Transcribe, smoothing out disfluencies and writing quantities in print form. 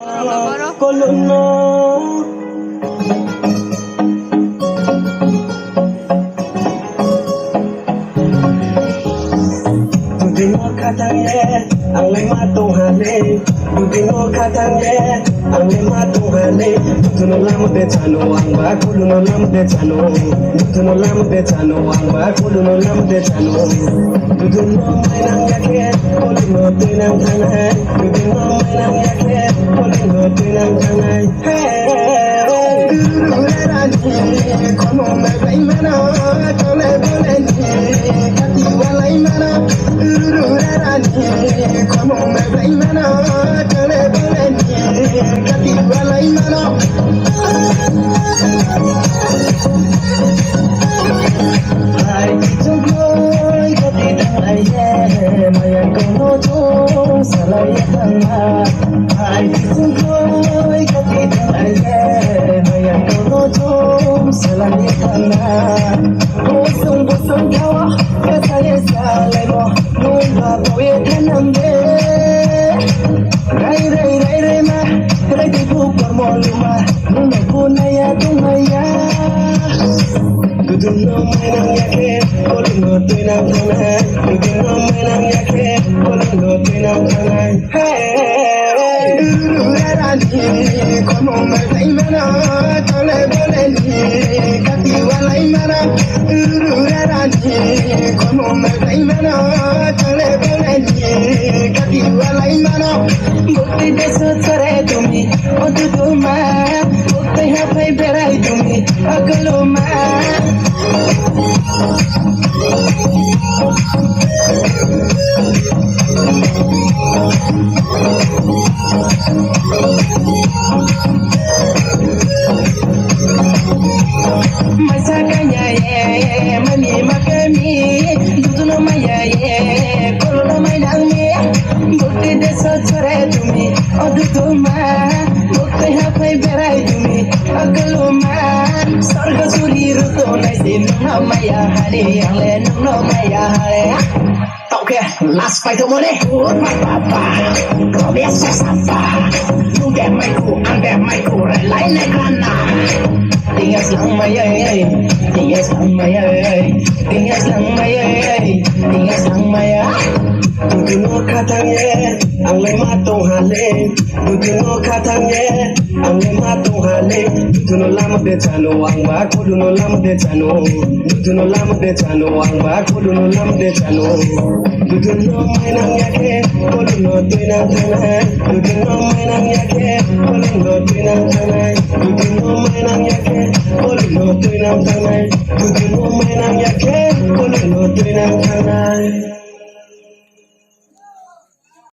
Boro-boro. Colono Dudino katangye ang lima tuhane Dudino katangye ang lima tuhane Duduno lam de chano ang ba kuluno lam de chano Duduno lam de chano ang ba kuluno lam de chano Duduno may nang yake kuluno tinang tanay Duduno may nang yake kuluno tinang tanay Hey Dururerani kono me baimana tole boleni kati walai mana Dururerani kono me baimana tole boleni kati walai mana Hai tugoi kati dalai maya kono to salai tanga Hai tugoi kati dalai maya kono to salai tanga Bosong kawa kasale salai mo nunga boye tanambe Rai ma rai tipu kormoluma nunga kunaya tumaya Duduno mainang yake koluno tinang tanay Duduno mainang yake koluno tinang tanay Hey Dururerani kono me baimana tole boleni kati walai mana Dururerani kono me baimana tole boleni kati walai mana Bukti deso chore tumi oduduma Bukti hapai berai tumi agaluma Masakanya ye mani makami duduno maya ye kolono mainangme bukti deso chore tumi oduduma bukti hapai berai tumi agaluma sarga suri ruto naisin no maya hare ale no maya hare Okay, last fight of money. Good, my papa. Comienza samba. You get my cool, and get my cool. Line like grana. Tingas lang mayay. Tingas lang mayay. Tingas lang mayay. Tingas lang mayay. Duduno katangye ang lima tuhane Duduno katangye ang lima tuhane Duduno lam de chano ang ba kuluno lam de chano Duduno lam de chano ang ba kuluno lam de chano Duduno mainang yake kuluno tinang tanay Duduno mainang yake kuluno tinang tanay Duduno mainang yake kuluno tinang tanay Duduno mainang yake kuluno tinang tanay